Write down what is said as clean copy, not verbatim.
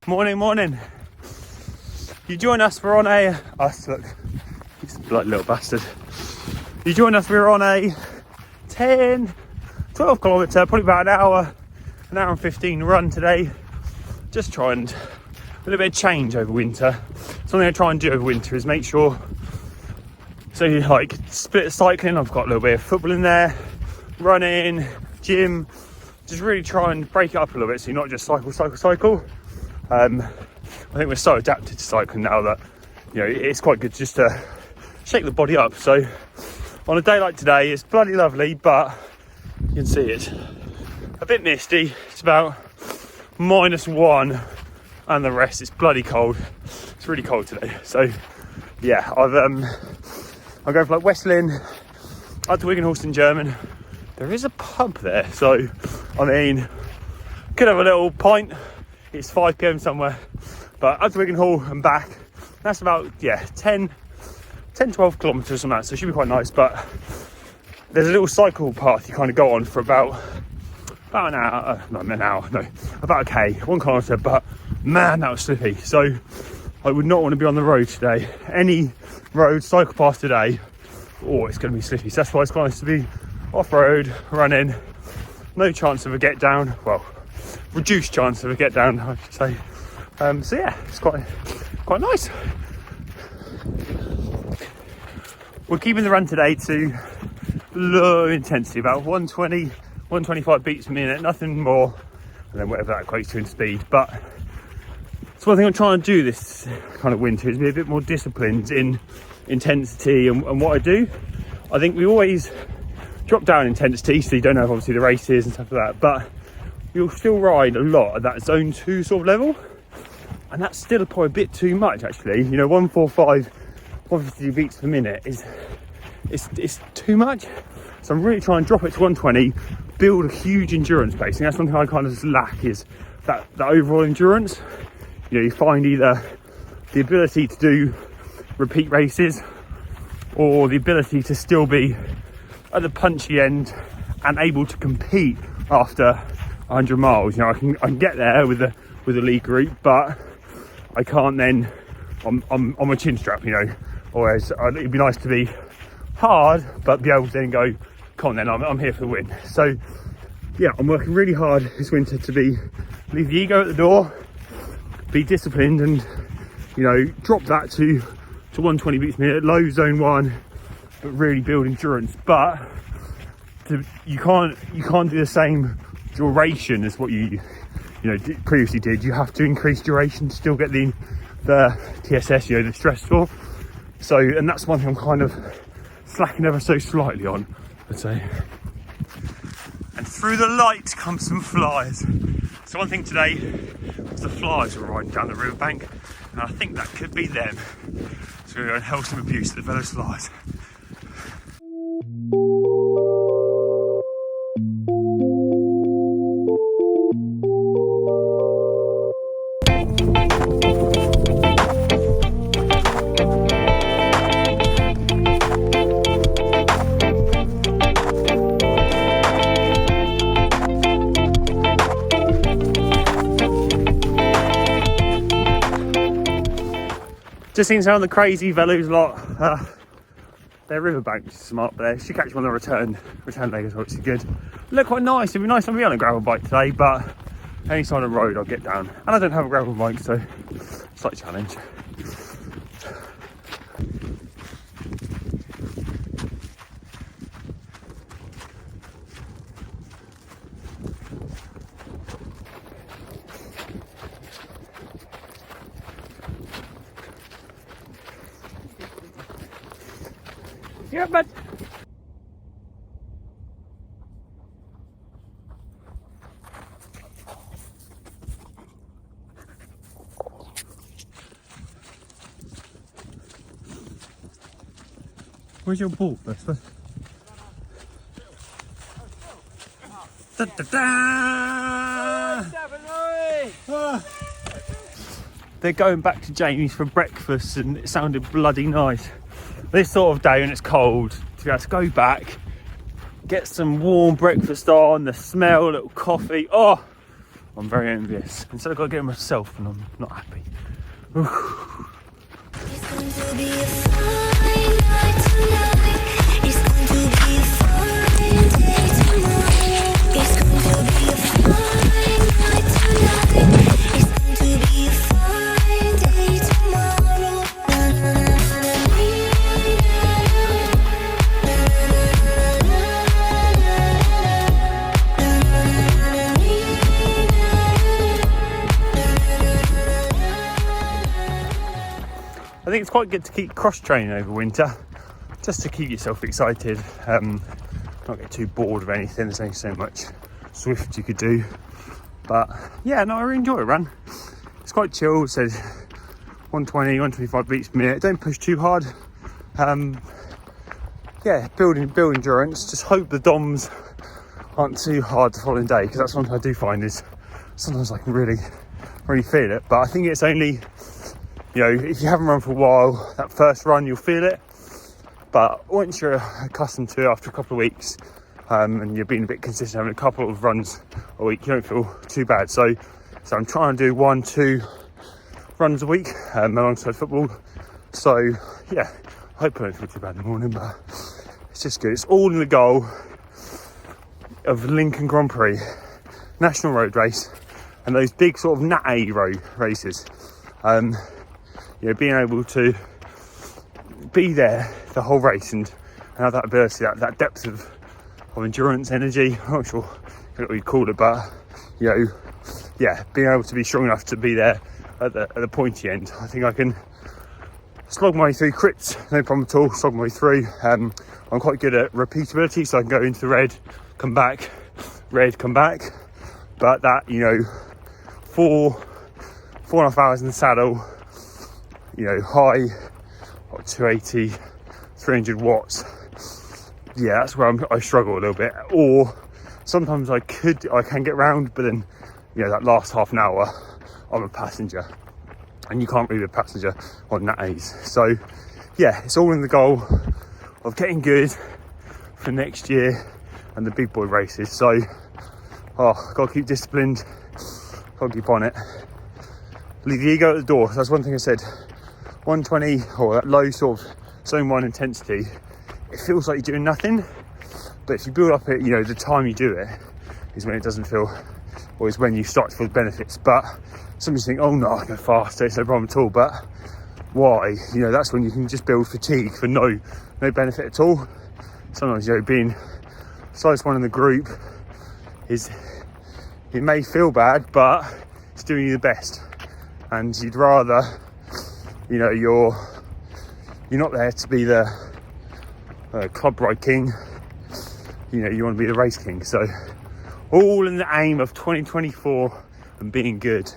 Morning, morning. You join us, we're on a... look, he's a bloody little bastard. You join us, we're on a 10, 12 kilometre, probably about an hour and 15 run today. Just trying a little bit of change over winter. Something I try and do over winter is make sure, so you like split cycling, I've got a little bit of football in there, running, gym, just really try and break it up a little bit so you're not just cycle. I think we're so adapted to cycling now that, you know, it's quite good just to shake the body up. So on a day like today, it's bloody lovely, but you can see it's a bit misty. It's about -1 and the rest it's bloody cold. It's really cold today. So yeah, I'm going for like West Lynn up to Wiggenhall St Germans. There is a pub there, so I mean, could have a little pint. It's 5 p.m. somewhere, but up to Wiggenhall and back. That's about 10, 12 kilometres from that, so it should be quite nice. But there's a little cycle path you kind of go on for about an hour, about a K, 1 kilometre, but man, that was slippy. So I would not want to be on the road today. Any road, cycle path today, it's going to be slippy. So that's why it's quite nice to be off-road, running. No chance of a get down, well, reduced chance of a get down, I should say. So yeah, it's quite nice. We're keeping the run today to low intensity, about 120, 125 beats per minute, nothing more, and then whatever that equates to in speed. But it's one thing I'm trying to do this kind of winter is be a bit more disciplined in intensity and what I do. I think we always drop down intensity, so you don't have obviously the races and stuff like that, but you'll still ride a lot at that zone 2 sort of level, and that's still probably a bit too much actually. You know, 145, 150 beats per minute it's too much. So I'm really trying to drop it to 120, build a huge endurance base, and that's something I kind of just lack, is that overall endurance. You know, you find either the ability to do repeat races or the ability to still be at the punchy end and able to compete after 100 miles. You know, I can get there with a lead group, but I can't then on my chin strap, you know. Whereas it'd be nice to be hard, but be able to then go, come on then, I'm here for the win. So yeah, I'm working really hard this winter to leave the ego at the door, be disciplined, and you know, drop that to 120 beats per minute, low zone 1, but really build endurance. But you can't do the same duration as what you previously did. You have to increase duration to still get the TSS, you know, the stress score. So, and that's one thing I'm kind of slacking ever so slightly on, I'd say. And through the light comes some flies. So one thing today was the flies were riding down the riverbank, and I think that could be them. So we're going to help some abuse to the velouse flies. Just seen some of the crazy velouse lot. Their riverbank is smart, but they should catch one on the return leg as well, which is good. Look quite nice. It'd be nice to be on a gravel bike today, but any side of the road I'll get down. And I don't have a gravel bike, so slight challenge. Yeah, but where's your ball, Buster? Da, da, da. They're going back to Jamie's for breakfast, and it sounded bloody nice. This sort of day when it's cold, to be able to go back, get some warm breakfast on, the smell, a little coffee. Oh, I'm very envious. And so I've got to get it myself, and I'm not happy. Oof. It's going to be a fine night tonight. It's going to be a fine day tomorrow. It's going to be a fine night tonight. It's going to be a fine day tomorrow. Na na na na na I think it's quite good to keep cross-training over winter, just to keep yourself excited, not get too bored of anything. There's only so much Swift you could do. But yeah, no, I really enjoy it, run. It's quite chill, so 120, 125 beats per minute. Don't push too hard. Yeah, build endurance. Just hope the DOMs aren't too hard the following day, because that's one thing I do find is sometimes I can really feel it. But I think it's only, you know, if you haven't run for a while, that first run you'll feel it, but once you're accustomed to it after a couple of weeks, and you're being a bit consistent, having a couple of runs a week, you don't feel too bad. So I'm trying to do 1-2 runs a week alongside football. So yeah, I hope I don't feel too bad in the morning, but it's just good. It's all in the goal of Lincoln Grand Prix, national road race, and those big sort of Nat A road races. You know, being able to be there the whole race and have that ability, that depth of endurance, energy, I'm not sure what you call it, but you know, yeah, being able to be strong enough to be there at the pointy end. I think I can slog my way through crits, no problem at all, slog my way through. I'm quite good at repeatability, so I can go into the red, come back, red, come back. But that, you know, 4.5 hours in the saddle, you know, high, 280, 300 watts. Yeah, that's where I struggle a little bit. Or sometimes I can get round, but then, you know, that last half an hour, I'm a passenger, and you can't really be a passenger on Nat A's. So yeah, it's all in the goal of getting good for next year and the big boy races. So, gotta keep disciplined, gotta keep on it. Leave the ego at the door. That's one thing I said. 120 or that low sort of zone 1 intensity, it feels like you're doing nothing, but if you build up it, you know, the time you do it is when it doesn't feel, or is when you start to feel the benefits. But some people think, oh no, I go faster, it's no problem at all. But why? You know, that's when you can just build fatigue for no benefit at all. Sometimes, you know, being size 1 in the group it may feel bad, but it's doing you the best. And you'd rather, you know, you're not there to be the club ride king, you know, you want to be the race king. So all in the aim of 2024 and being good.